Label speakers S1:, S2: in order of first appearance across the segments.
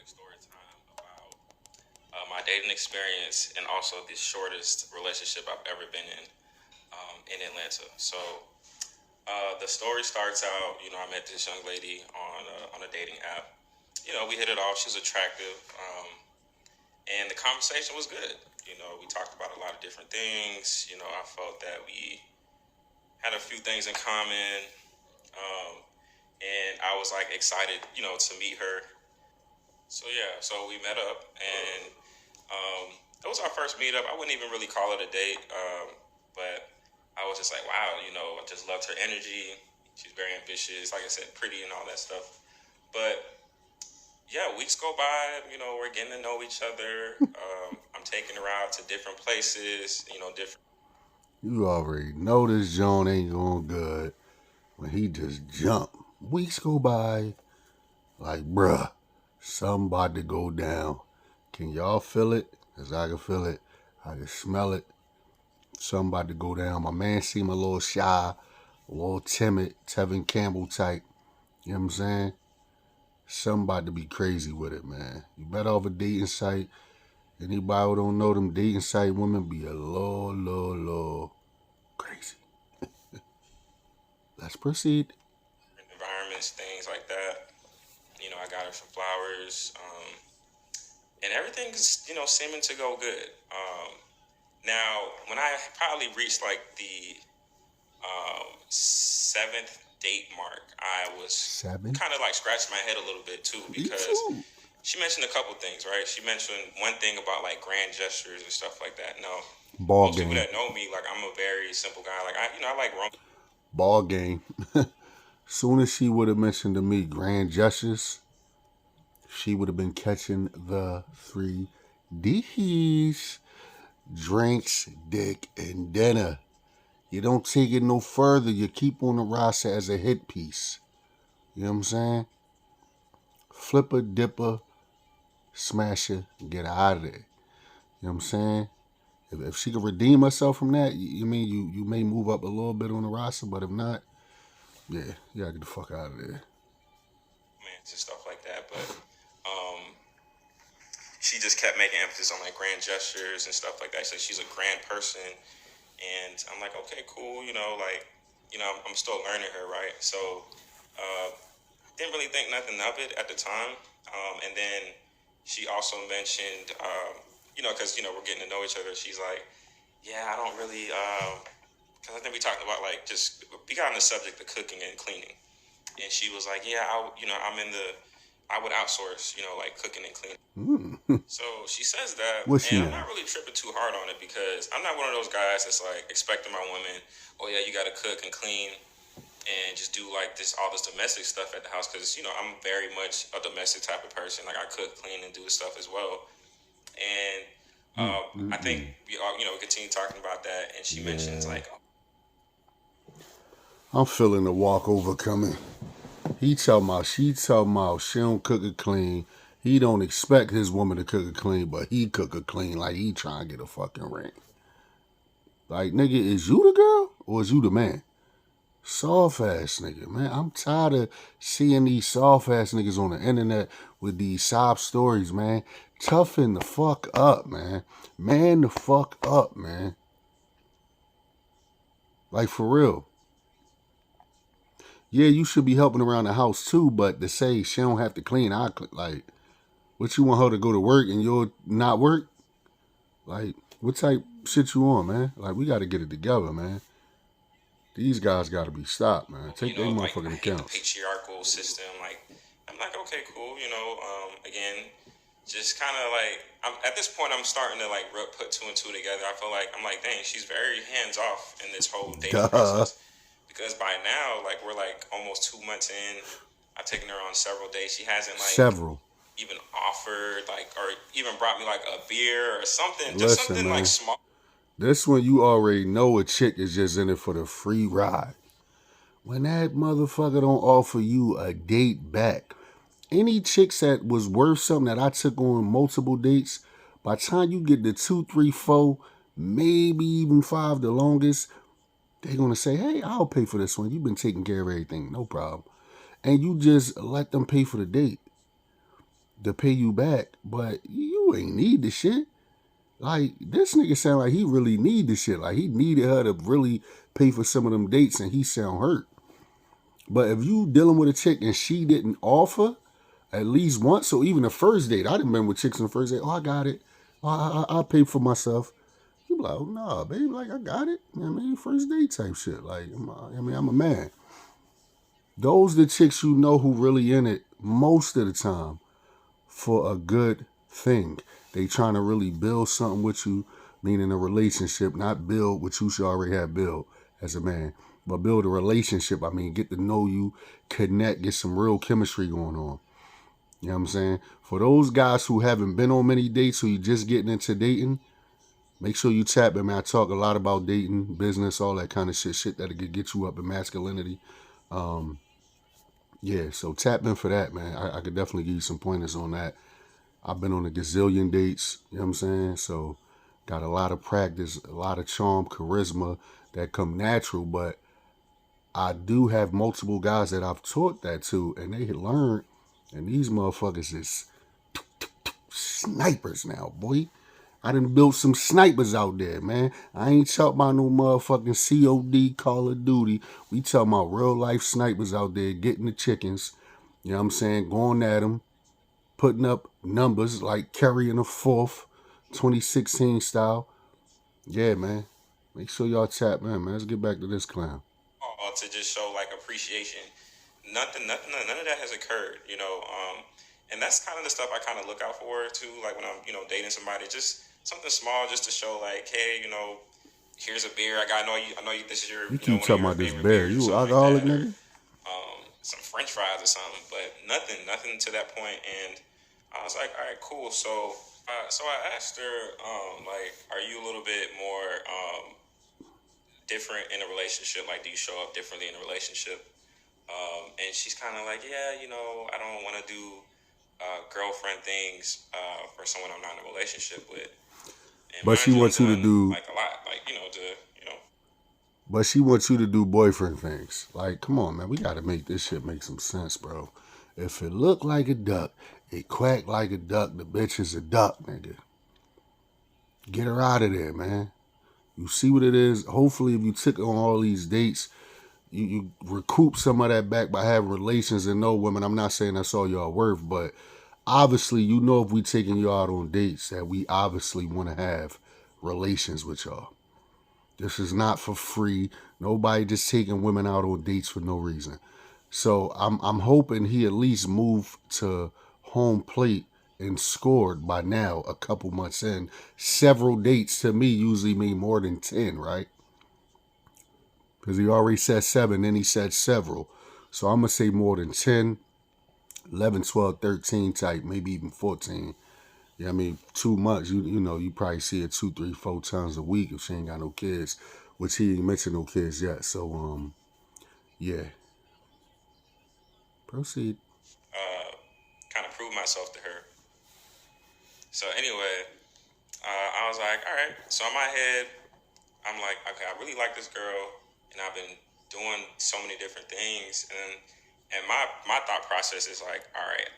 S1: quick story time about my dating experience and also the shortest relationship I've ever been in Atlanta. So the story starts out, I met this young lady on a dating app. We hit it off. She was attractive, and the conversation was good. We talked about a lot of different things. I felt that we had a few things in common, and I was like excited, to meet her. So yeah, so we met up, and it was our first meetup. I wouldn't even really call it a date, but I was just like, wow, I just loved her energy. She's very ambitious, like I said, pretty and all that stuff. But yeah, weeks go by. We're getting to know each other. I'm taking her out to different places. Different.
S2: You already know this joint ain't going good when he just jump. Weeks go by, like, bruh, something about to go down. Can y'all feel it? Cause I can feel it. I can smell it. Something about to go down. My man seemed a little shy, a little timid, Tevin Campbell type. You know what I'm saying? Something about to be crazy with it, man. You better off a dating site. Anybody who don't know them dating site women be a little crazy. Let's proceed.
S1: Environments, things like that. I got her some flowers, and everything's seeming to go good. Now, when I probably reached like the seventh date mark, I was kind of like scratching my head a little bit too, because she mentioned a couple things, right? She mentioned one thing about like grand gestures and stuff like that. No, most people that know me, like, I'm a very simple guy. Like, I like romance.
S2: Ball game. Soon as she would have mentioned to me grand gestures, she would have been catching the 3 D's: drinks, dick, and dinner. You don't take it no further. You keep on the roster as a hit piece. You know what I'm saying? Flipper, dipper, smasher, get out of there. You know what I'm saying? If she could redeem herself from that, you mean you may move up a little bit on the roster, but if not, yeah, you gotta get the fuck out of there.
S1: And stuff like that, but she just kept making emphasis on like grand gestures and stuff like that. So she's a grand person, and I'm like, okay, cool. I'm still learning her, right? So didn't really think nothing of it at the time. And then she also mentioned, because we're getting to know each other. She's like, yeah, I don't really, because I think we talked about like just we got on the subject of cooking and cleaning, and she was like, yeah, I would outsource, like cooking and cleaning. So she says that, and I'm not really tripping too hard on it, because I'm not one of those guys that's like expecting my woman, oh yeah, you got to cook and clean and just do like all this domestic stuff at the house, because I'm very much a domestic type of person. Like, I cook, clean, and do stuff as well. And I think we continue talking about that, and she mentions like,
S2: I'm feeling the walkover coming. He talking about, she talking about she don't cook it clean. He don't expect his woman to cook it clean, but he cook it clean like he trying to get a fucking ring. Like, nigga, is you the girl or is you the man? Soft ass nigga, man. I'm tired of seeing these soft ass niggas on the internet with these sob stories, man. Toughen the fuck up, man. Man the fuck up, man. Like, for real. Yeah, you should be helping around the house too, but to say she don't have to clean, like, what, you want her to go to work and you'll not work? Like, what type shit you on, man? Like, we got to get it together, man. These guys got to be stopped, man. Take their motherfucking accounts.
S1: The patriarchal system, like, I'm like, okay, cool, again, just kind of like, at this point, I'm starting to like put two and two together. I feel like, I'm like, dang, she's very hands off in this whole dating process. Because by now, like, we're like almost 2 months in. I've taken her on several dates. She hasn't like even offered like, or even brought me like a beer or something. Just something, man, like small.
S2: This one, you already know a chick is just in it for the free ride. When that motherfucker don't offer you a date back, any chicks that was worth something that I took on multiple dates, by the time you get to 2, 3, 4, maybe even 5, the longest, they're going to say, hey, I'll pay for this one. You've been taking care of everything. No problem. And you just let them pay for the date. to pay you back, but you ain't need the shit. Like, this nigga sound like he really need the shit. Like, he needed her to really pay for some of them dates, and he sound hurt. But if you dealing with a chick and she didn't offer at least once, or even the first date, I didn't remember with chicks on the first date, oh, I got it. I pay for myself. You be like, oh, nah, babe, like, I got it. You know what I mean? First date type shit. Like, I'm a man. Those the chicks you know who really in it most of the time for a good thing. They trying to really build something with you, meaning a relationship, not build what you should already have built as a man, but build a relationship. I mean, get to know you, connect, get some real chemistry going on. You know what I'm saying? For those guys who haven't been on many dates, who you just getting into dating, make sure you tap in, man. I talk a lot about dating, business, all that kind of shit that could get you up in masculinity. Yeah, so tap in for that, man. I could definitely give you some pointers on that. I've been on a gazillion dates, you know what I'm saying? So got a lot of practice, a lot of charm, charisma that come natural, but I do have multiple guys that I've taught that to, and they learned, and these motherfuckers is snipers now, boy. I done built some snipers out there, man. I ain't talking about no motherfucking COD, Call of Duty. We talking about real life snipers out there getting the chickens, you know what I'm saying, going at them, putting up numbers like Curry in the fourth, 2016 style. Yeah, man. Make sure y'all tap in, man. Let's get back to this clown.
S1: To just show like appreciation. None of that has occurred, you know. And that's kind of the stuff I kind of look out for too. Like when I'm, you know, dating somebody, just something small, just to show like, hey, you know, here's a beer. I know you. This is your.
S2: You
S1: You know,
S2: keep
S1: one of
S2: talking
S1: your
S2: about this
S1: favorite
S2: bear.
S1: beers or
S2: You
S1: something
S2: alcoholic,
S1: like that, or
S2: nigga?
S1: some French fries or something. But nothing to that point. And I was like, all right, cool. So I asked her, like, are you a little bit more different in a relationship? Like, do you show up differently in a relationship? And she's kind of like, yeah, you know, I don't want to do girlfriend things for someone I'm not in a relationship with. And
S2: But
S1: mind
S2: she
S1: you, I'm
S2: wants you to
S1: doing
S2: do.
S1: like a lot, like you know.
S2: But she wants you to do boyfriend things. Like, come on, man. We got to make this shit make some sense, bro. If it look like a duck, it quack like a duck, the bitch is a duck, nigga. Get her out of there, man. You see what it is? Hopefully, if you took on all these dates, you recoup some of that back by having relations. And no, women, I'm not saying that's all y'all worth, but obviously, you know, if we taking you out on dates, that we obviously want to have relations with y'all. This is not for free. Nobody just taking women out on dates for no reason. So I'm hoping he at least moved to home plate and scored by now, a couple months in. Several dates to me usually mean more than 10, right? Because he already said 7, then he said several. So I'm going to say more than 10, 11, 12, 13 type, maybe even 14. Yeah, I mean, 2 months, you know, you probably see her 2, 3, 4 times a week if she ain't got no kids, which he ain't mentioned no kids yet. So, yeah. Proceed.
S1: Kind of prove myself to her. So anyway, I was like, all right. So in my head, I'm like, okay, I really like this girl, and I've been doing so many different things, and my thought process is like, all right,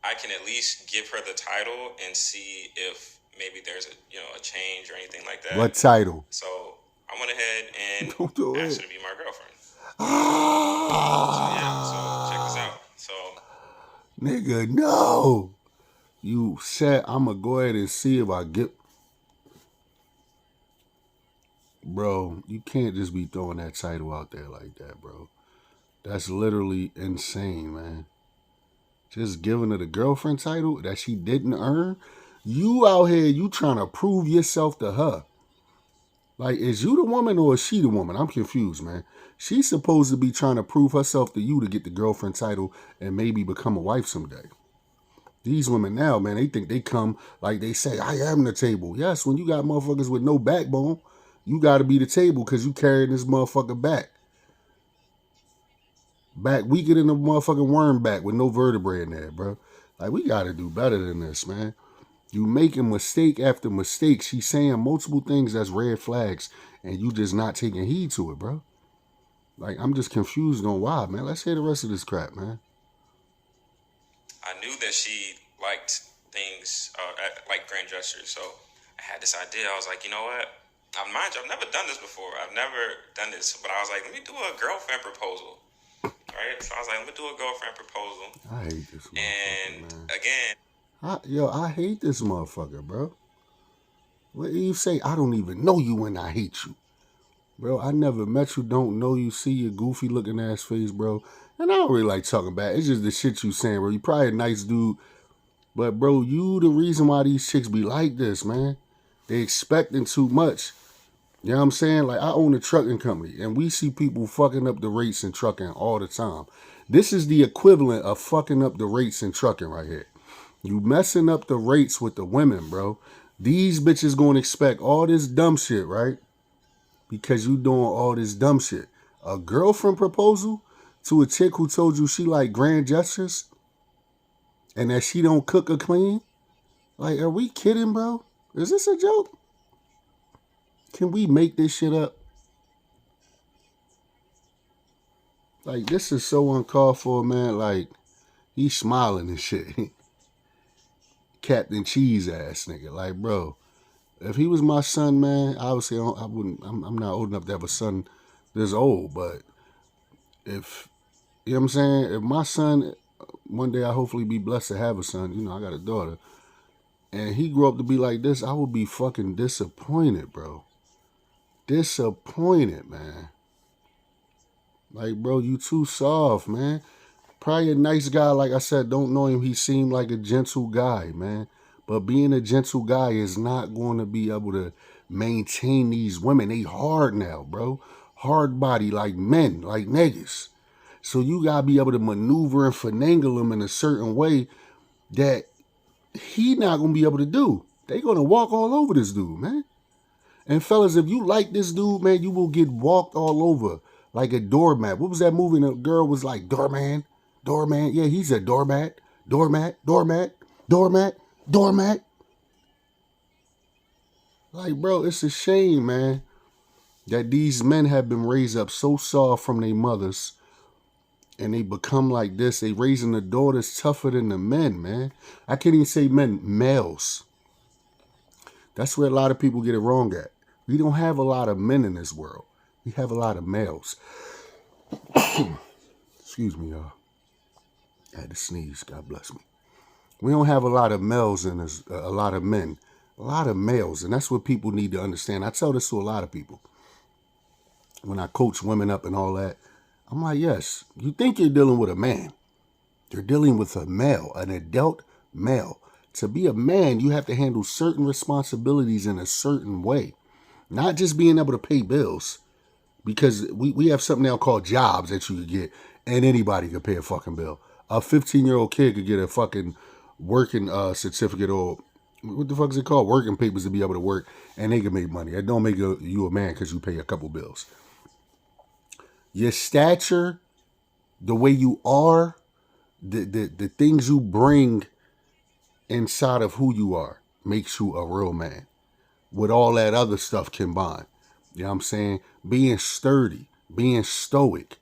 S1: I can at least give her the title and see if maybe there's a change or anything like that.
S2: What title?
S1: So I went ahead and
S2: Don't do
S1: asked
S2: it.
S1: her to be my girlfriend. So check this
S2: Ah,
S1: out. So
S2: nigga, no. You said I'm going to go ahead and see if I get. Bro, you can't just be throwing that title out there like that, bro. That's literally insane, man. Just giving her the girlfriend title that she didn't earn. You out here, you trying to prove yourself to her. Like, is you the woman or is she the woman? I'm confused, man. She's supposed to be trying to prove herself to you to get the girlfriend title and maybe become a wife someday. These women now, man, they think they come like they say, I am the table. Yes, when you got motherfuckers with no backbone, you got to be the table because you carrying this motherfucker back. Back weaker than a motherfucking worm back with no vertebrae in there, bro. Like, we got to do better than this, man. You making mistake after mistake. She's saying multiple things that's red flags, and you just not taking heed to it, bro. Like, I'm just confused on why, man. Let's hear the rest of this crap, man.
S1: I knew that she liked things like grand gestures. So I had this idea. I was like, you know what? Mind you, I've never done this before. I've never done this, but I was like, let me do a girlfriend proposal, right? So I was like, let me do a girlfriend proposal.
S2: I hate this motherfucker,
S1: And
S2: man.
S1: again,
S2: I hate this motherfucker, bro. What do you say? I don't even know you and I hate you. Bro, I never met you, don't know you, see your goofy looking ass face, bro. And I don't really like talking back. It's just the shit you saying, bro. You probably a nice dude. But, bro, you the reason why these chicks be like this, man. They expecting too much. You know what I'm saying? Like, I own a trucking company, and we see people fucking up the rates in trucking all the time. This is the equivalent of fucking up the rates in trucking right here. You messing up the rates with the women, bro. These bitches gonna expect all this dumb shit, right? Because you doing all this dumb shit. A girlfriend proposal to a chick who told you she like grand gestures and that she don't cook or clean? Like, are we kidding, bro? Is this a joke? Can we make this shit up? Like, this is so uncalled for, man. Like, he's smiling and shit. Captain Cheese ass nigga. Like, bro, if he was my son, man, obviously I wouldn't. I'm not old enough to have a son this old, but if you know what I'm saying, if my son one day I hopefully be blessed to have a son, you know, I got a daughter, and he grew up to be like this, I would be fucking disappointed, bro. Disappointed, man. Like, bro, you too soft, man. Probably a nice guy, like I said, don't know him. He seemed like a gentle guy, man. But being a gentle guy is not going to be able to maintain these women. They hard now, bro. Hard body like men, like niggas. So you got to be able to maneuver and finagle them in a certain way that he not going to be able to do. They going to walk all over this dude, man. And fellas, if you like this dude, man, you will get walked all over like a doormat. What was that movie? And the girl was like, doorman, doorman. Yeah, he's a doormat, doormat, doormat, doormat, doormat. Like, bro, it's a shame, man, that these men have been raised up so soft from their mothers and they become like this. They raising the daughters tougher than the men, man. I can't even say men, males. That's where a lot of people get it wrong at. We don't have a lot of men in this world. We have a lot of males. Excuse me, y'all. I had to sneeze. God bless me. We don't have a lot of males in this, a lot of men. A lot of males. And that's what people need to understand. I tell this to a lot of people. When I coach women up and all that, I'm like, yes, you think you're dealing with a man. You're dealing with a male, an adult male. To be a man, you have to handle certain responsibilities in a certain way. Not just being able to pay bills. Because we have something now called jobs that you could get, and anybody could pay a fucking bill. A 15-year-old kid could get a fucking working certificate, or what the fuck is it called? Working papers to be able to work, and they can make money. That don't make you a man because you pay a couple bills. Your stature, the way you are, the things you bring inside of who you are makes you a real man. With all that other stuff combined. You know what I'm saying? Being sturdy, being stoic,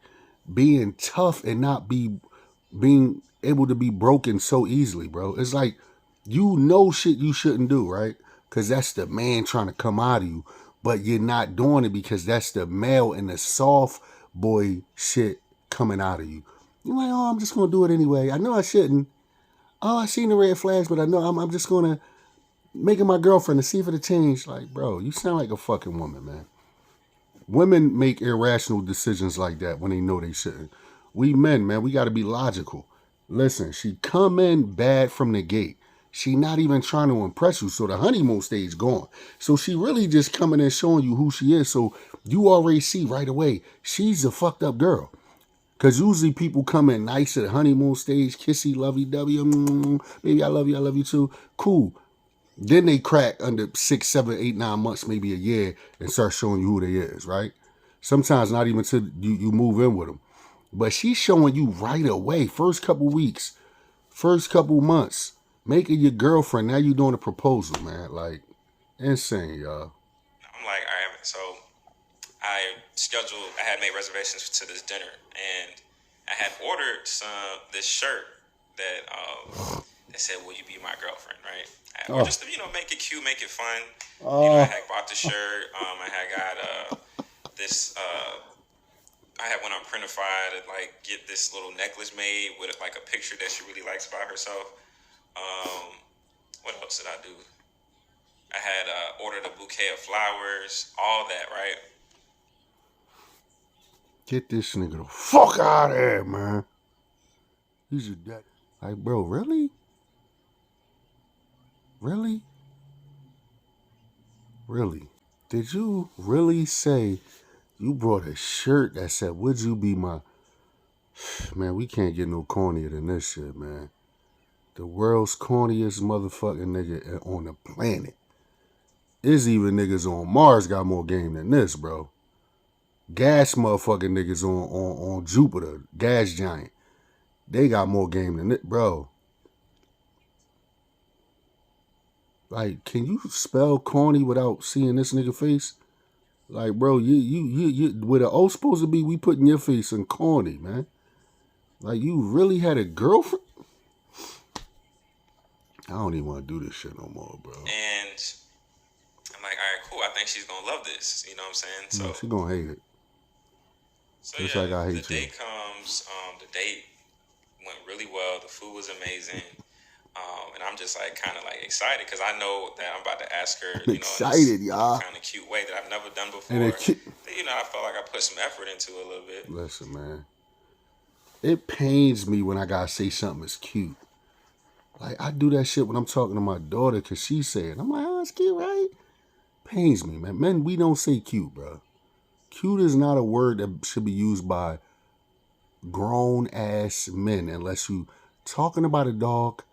S2: being tough, and not being able to be broken so easily, bro. It's like you know shit you shouldn't do, right? Because that's the man trying to come out of you. But you're not doing it because that's the male and the soft boy shit coming out of you. You're like, oh, I'm just going to do it anyway. I know I shouldn't. Oh, I seen the red flags, but I know I'm just going to make it my girlfriend to see if it'll change. Like, bro, you sound like a fucking woman, man. Women make irrational decisions like that when they know they shouldn't. We men, man, we got to be logical. Listen, she come in bad from the gate. She not even trying to impress you, so the honeymoon stage gone. So she really just coming in showing you who she is, so you already see right away she's a fucked up girl. Because usually people come in nice at the honeymoon stage, kissy, lovey-dovey, baby, I love you too. Cool. Then they crack under 6, 7, 8, 9 months, maybe a year, and start showing you who they is, right? Sometimes not even till you move in with them. But she's showing you right away, first couple weeks, first couple months, making your girlfriend. Now you doing a proposal, man. Like, insane, y'all.
S1: I'm like, all right, so I had made reservations to this dinner, and I had ordered this shirt that said, "Will you be my girlfriend?" Right? Or
S2: Oh,
S1: just to, make it cute, make it fun. I
S2: oh,
S1: had bought the shirt. I had got this. I had went on Printify to like get this little necklace made with like a picture that she really likes about herself. Um, what else did I do? I had ordered a bouquet of flowers, all that, right?
S2: get this nigga the fuck out of here, man. He's a dead. Like, bro, really? Really? Really? Did you really say you brought a shirt that said, "Would you be my..." Man, we can't get no cornier than this shit, man. The world's corniest motherfucking nigga on the planet. There's even niggas on Mars got more game than this, bro. Gas motherfucking niggas on Jupiter, gas giant. They got more game than it, bro. Like, can you spell corny without seeing this nigga face? Like, bro, you where the O supposed to be, we putting your face in corny, man. Like, you really had a girlfriend? I don't even want to do this shit no more, bro.
S1: And I'm like, all right, cool. I think she's gonna love this. You know what I'm saying? So,
S2: No, she gonna hate it. Just
S1: yeah,
S2: like I
S1: the
S2: hate you.
S1: date comes. The date went really well. The food was amazing. And I'm just like kind of like excited because I know that I'm about to ask her,
S2: I'm excited,
S1: in this
S2: y'all.
S1: kind of cute way that I've never done before.
S2: And
S1: I felt like I put some effort into it a little bit.
S2: listen, man. It pains me when I gotta say something is cute. Like, I do that shit when I'm talking to my daughter because she said, I'm like, oh, it's cute, right? Pains me, man. Men, we don't say cute, bro. Cute is not a word that should be used by grown ass men unless you talking about a dog,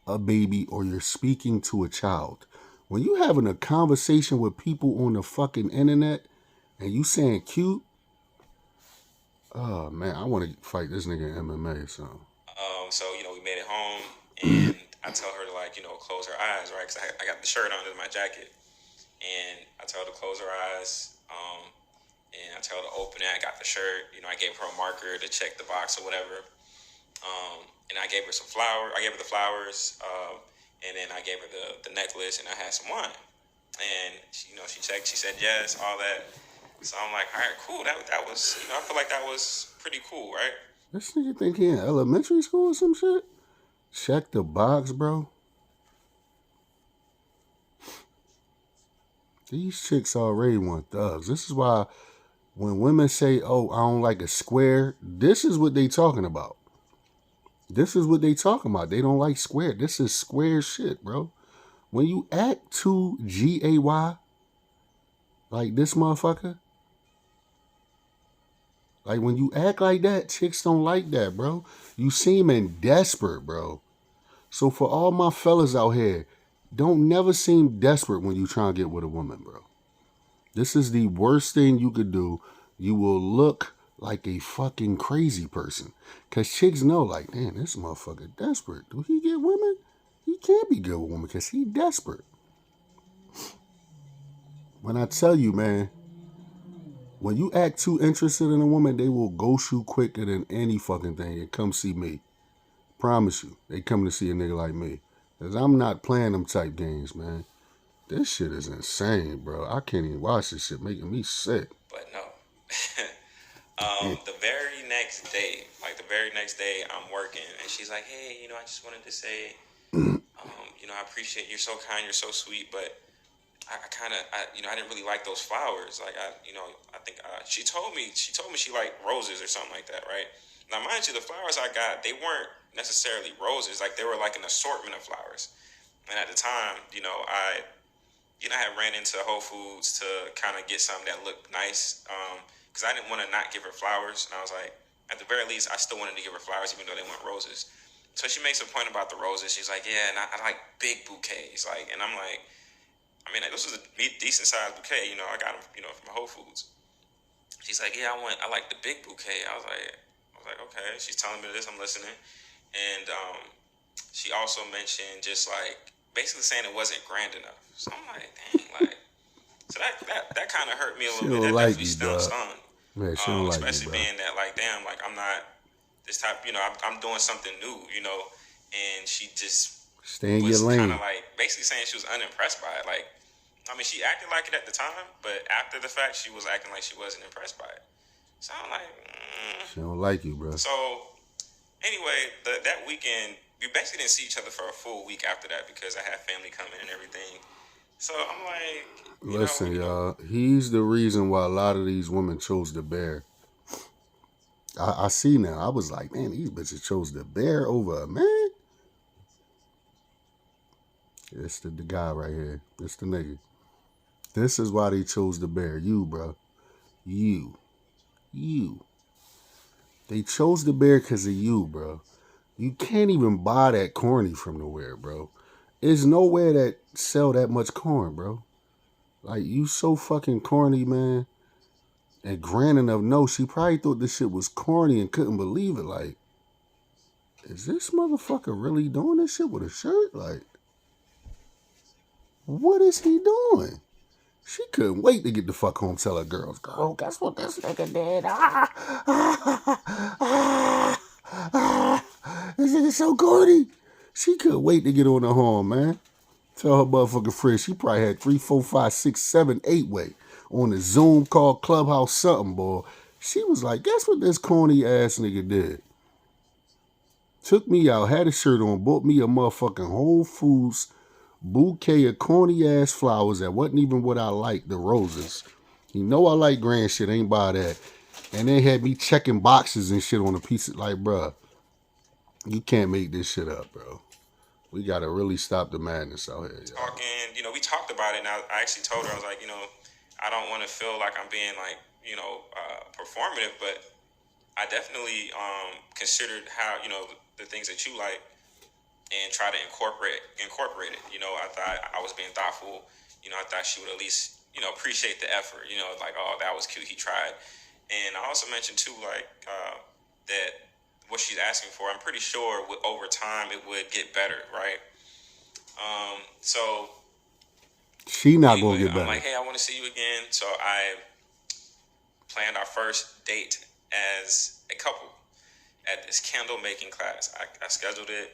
S2: a baby, or you're speaking to a child. When you having a conversation with people on the fucking internet and you saying cute, oh man, I want to fight this nigga in MMA.
S1: So we made it home, and I tell her to close her eyes, right? Because I got the shirt under my jacket, and I tell her to close her eyes. And I tell her to open it. I got the shirt. I gave her a marker to check the box or whatever. And I gave her some flour. I gave her the flowers. And then I gave her the necklace, and I had some wine. And she checked. She said yes, all that. So I'm like, all right, cool. That was, I feel like that was pretty cool, right?
S2: This nigga think he in elementary school or some shit? Check the box, bro. These chicks already want thugs. This is why when women say, oh, I don't like a square, this is what they talking about. This is what they talking about. They don't like square. This is square shit, bro. When you act too G-A-Y, like this motherfucker, like when you act like that, chicks don't like that, bro. You seeming desperate, bro. So for all my fellas out here, don't never seem desperate when you trying to get with a woman, bro. This is the worst thing you could do. You will look like a fucking crazy person. Because chicks know, like, damn, this motherfucker desperate. Do he get women? He can't be good with women because he desperate. When I tell you, man, when you act too interested in a woman, they will ghost you quicker than any fucking thing and come see me. Promise you. They come to see a nigga like me. Because I'm not playing them type games, man. This shit is insane, bro. I can't even watch this shit, making me sick.
S1: But no. The very next day, I'm working, and she's like, hey, I just wanted to say, I appreciate you're so kind, you're so sweet, but I didn't really like those flowers. Like, I think she told me she liked roses or something like that, right? Now, mind you, the flowers I got, they weren't necessarily roses. Like, they were like an assortment of flowers. And at the time, I had ran into Whole Foods to kind of get something that looked nice. Because I didn't want to not give her flowers. And I was like, at the very least, I still wanted to give her flowers, even though they weren't roses. So she makes a point about the roses. She's like, yeah, and I like big bouquets. Like, and I'm like, this was a decent sized bouquet. I got them, from Whole Foods. She's like, yeah, I like the big bouquet. I was like, okay. She's telling me this, I'm listening. And she also mentioned just like basically saying it wasn't grand enough. So I'm like, dang, like, so that kind of hurt me a little bit. That
S2: like
S1: definitely stung.
S2: Man, she
S1: especially being that, like, damn, like I'm not this type. I'm doing something new, and she just
S2: Stay in your
S1: was kind
S2: lane.
S1: of like basically saying she was unimpressed by it. Like, I mean, she acted like it at the time, but after the fact, she was acting like she wasn't impressed by it. So I'm like,
S2: She don't like you, bro.
S1: So anyway, that weekend, we basically didn't see each other for a full week after that because I had family coming and everything. So I'm like,
S2: Listen, y'all, he's the reason why a lot of these women chose the bear. I see now. I was like, man, these bitches chose the bear over a man. It's the guy right here. It's the nigga. This is why they chose the bear. You, bro. You. They chose the bear because of you, bro. You can't even buy that corny from nowhere, bro. There's nowhere that sell that much corn, bro. Like, you so fucking corny, man. And Gran enough, no, she probably thought this shit was corny and couldn't believe it. Like, is this motherfucker really doing this shit with a shirt? Like, what is he doing? She couldn't wait to get the fuck home, tell her girls, girl, guess what this nigga did? This nigga so corny. She couldn't wait to get on the horn, man. Tell her motherfucking friend she probably had 3, 4, 5, 6, 7, 8 way on the Zoom call, Clubhouse, something, boy. She was like, guess what this corny ass nigga did? Took me out, had a shirt on, bought me a motherfucking Whole Foods bouquet of corny ass flowers that wasn't even what I like, the roses. You know I like grand shit, ain't buy that. And they had me checking boxes and shit on a piece of, like, bruh, you can't make this shit up, bro. We gotta really stop the madness out here, y'all.
S1: Talking, we talked about it, and I actually told her, I was like, I don't want to feel like I'm being like, performative, but I definitely considered how, the things that you like and try to incorporate it. I thought I was being thoughtful. I thought she would at least, appreciate the effort. Like, oh, that was cute. He tried. And I also mentioned too, like, that what she's asking for, I'm pretty sure over time it would get better, right? So
S2: she not gonna get better.
S1: I'm like, hey, I want to see you again. So I planned our first date as a couple at this candle making class. I scheduled it,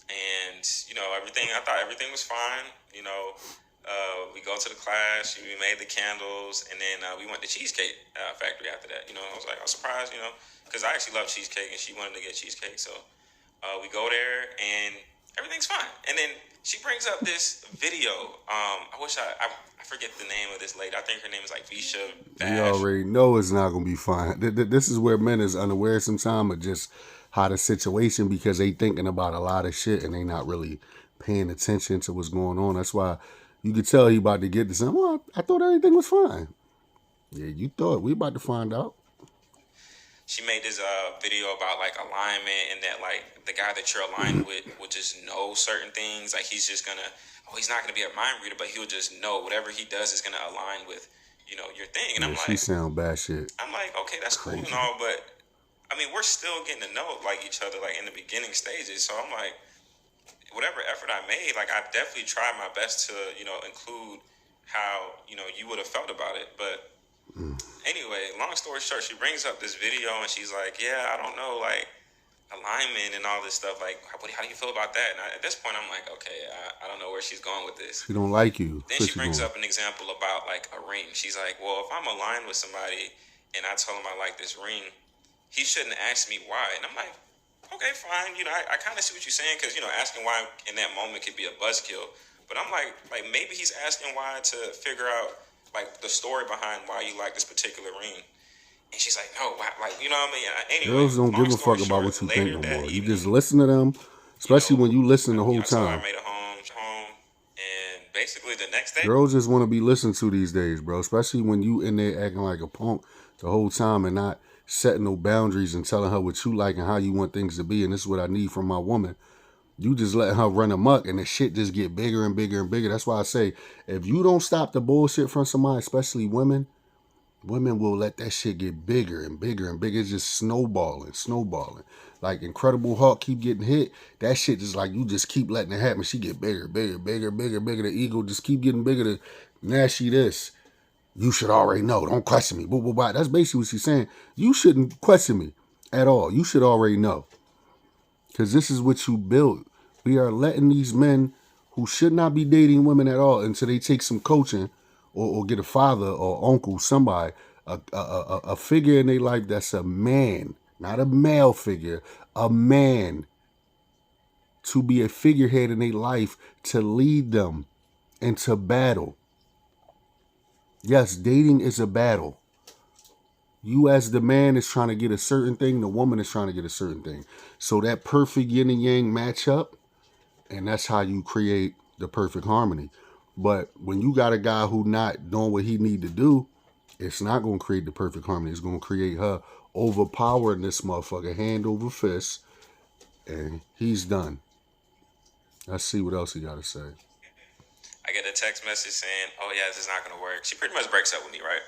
S1: and I thought everything was fine. We go to the class, we made the candles, and then we went to Cheesecake Factory after that. I was surprised, because I actually love cheesecake, and she wanted to get cheesecake. So we go there, and everything's fine. And then she brings up this video. I wish I forget the name of this lady. I think her name is like Visha Bash.
S2: You already know it's not gonna be fine. This is where men is unaware sometimes of just how the situation, because they thinking about a lot of shit and they not really paying attention to what's going on. That's why you could tell he about to get to something. Well, I thought everything was fine. Yeah, you thought. We about to find out.
S1: She made this video about like alignment, and that like the guy that you're aligned with will just know certain things. Like he's just gonna, he's not gonna be a mind reader, but he'll just know whatever he does is gonna align with, your thing. And
S2: yeah,
S1: I'm like,
S2: she sound bad shit.
S1: I'm like, okay, that's crazy. Cool and all, but I mean, we're still getting to know like each other like in the beginning stages. So I'm like, whatever effort I made, like I definitely tried my best to, include how, you would have felt about it. But anyway, long story short, she brings up this video and she's like, yeah, I don't know, like alignment and all this stuff. Like, how do you feel about that? And at this point, I'm like, okay, I don't know where she's going with this.
S2: She don't like you.
S1: Then she brings up an example about like a ring. She's like, well, if I'm aligned with somebody and I tell him I like this ring, he shouldn't ask me why. And I'm like, okay, fine. I kind of see what you're saying, because, asking why in that moment could be a buzzkill. But I'm like maybe he's asking why to figure out like the story behind why you like this particular ring. And she's like, no, like, you know what I mean? Anyway,
S2: girls don't give a fuck about what you think no more. You just listen to them, especially when you listen the whole time.
S1: I made it home, and basically the next day,
S2: girls just want to be listened to these days, bro. Especially when you in there acting like a punk the whole time and not setting no boundaries and telling her what you like and how you want things to be. And this is what I need from my woman. You just let her run amok and the shit just get bigger and bigger and bigger. That's why I say, if you don't stop the bullshit from somebody, especially women will let that shit get bigger and bigger and bigger. It's just snowballing. Like Incredible Hulk keep getting hit. That shit just like, you just keep letting it happen. She get bigger. The ego just keep getting bigger. Now she this. You should already know. Don't question me. Blah, blah, blah. That's basically what she's saying. You shouldn't question me at all. You should already know. Because this is what you built. We are letting these men who should not be dating women at all until they take some coaching or get a father or uncle, somebody, a figure in their life that's a man, not a male figure, a man, to be a figurehead in their life to lead them into battle. Yes, dating is a battle. You as the man is trying to get a certain thing, the woman is trying to get a certain thing. So that perfect yin and yang match up, and that's how you create the perfect harmony. But when you got a guy who not doing what he need to do, it's not going to create the perfect harmony. It's going to create her overpowering this motherfucker hand over fist, and he's done. Let's see what else he got to say.
S1: I get a text message saying, "Oh yeah, this is not gonna work." She pretty much breaks up with me, right?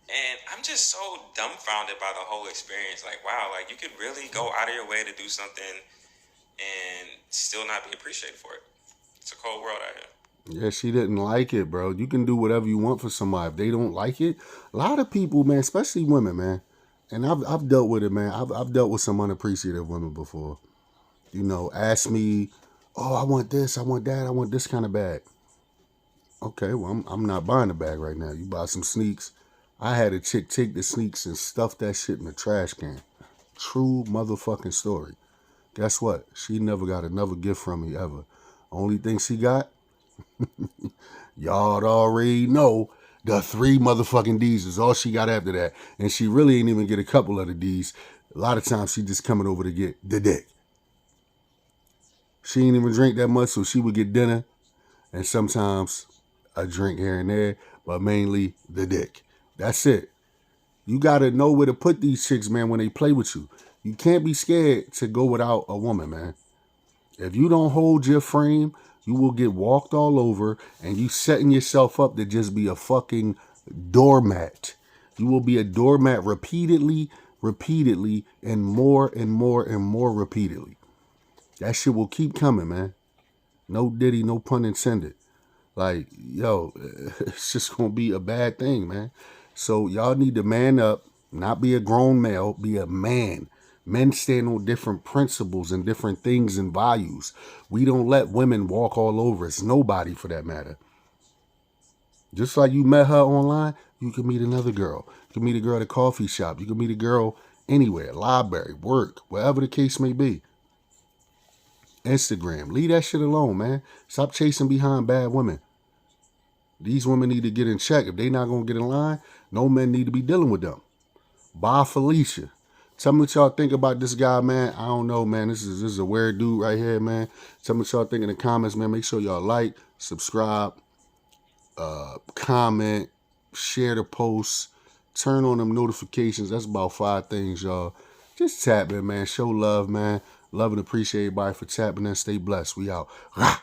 S1: And I'm just so dumbfounded by the whole experience. Like, wow, like you could really go out of your way to do something and still not be appreciated for it. It's a cold world out here.
S2: Yeah, she didn't like it, bro. You can do whatever you want for somebody. If they don't like it, a lot of people, man, especially women, man, and I've dealt with it, man. I've dealt with some unappreciative women before. You know, ask me, oh, I want this, I want that, I want this kind of bag. Okay, well, I'm not buying a bag right now. You buy some sneaks. I had a chick take the sneaks and stuff that shit in the trash can. True motherfucking story. Guess what? She never got another gift from me ever. Only thing she got, y'all already know, the 3 motherfucking D's is all she got after that. And she really ain't even get a couple of the D's. A lot of times she just coming over to get the dick. She ain't even drink that much, so she would get dinner and sometimes a drink here and there, but mainly the dick. That's it. You got to know where to put these chicks, man, when they play with you. You can't be scared to go without a woman, man. If you don't hold your frame, you will get walked all over, and you setting yourself up to just be a fucking doormat. You will be a doormat repeatedly, and more and more and more repeatedly. That shit will keep coming, man. No diddy, no pun intended. Like, yo, it's just going to be a bad thing, man. So y'all need to man up, not be a grown male, be a man. Men stand on different principles and different things and values. We don't let women walk all over us. Nobody, for that matter. Just like you met her online, you can meet another girl. You can meet a girl at a coffee shop. You can meet a girl anywhere, library, work, wherever the case may be. Instagram. Leave that shit alone, man. Stop chasing behind bad women. These women need to get in check. If they not going to get in line, no men need to be dealing with them. Bye, Felicia. Tell me what y'all think about this guy, man. I don't know, man. This is a weird dude right here, man. Tell me what y'all think in the comments, man. Make sure y'all like, subscribe, comment, share the posts, turn on them notifications. That's about 5 things, y'all. Just tap in, man. Show love, man. Love and appreciate everybody for tapping in. Stay blessed. We out. Rah!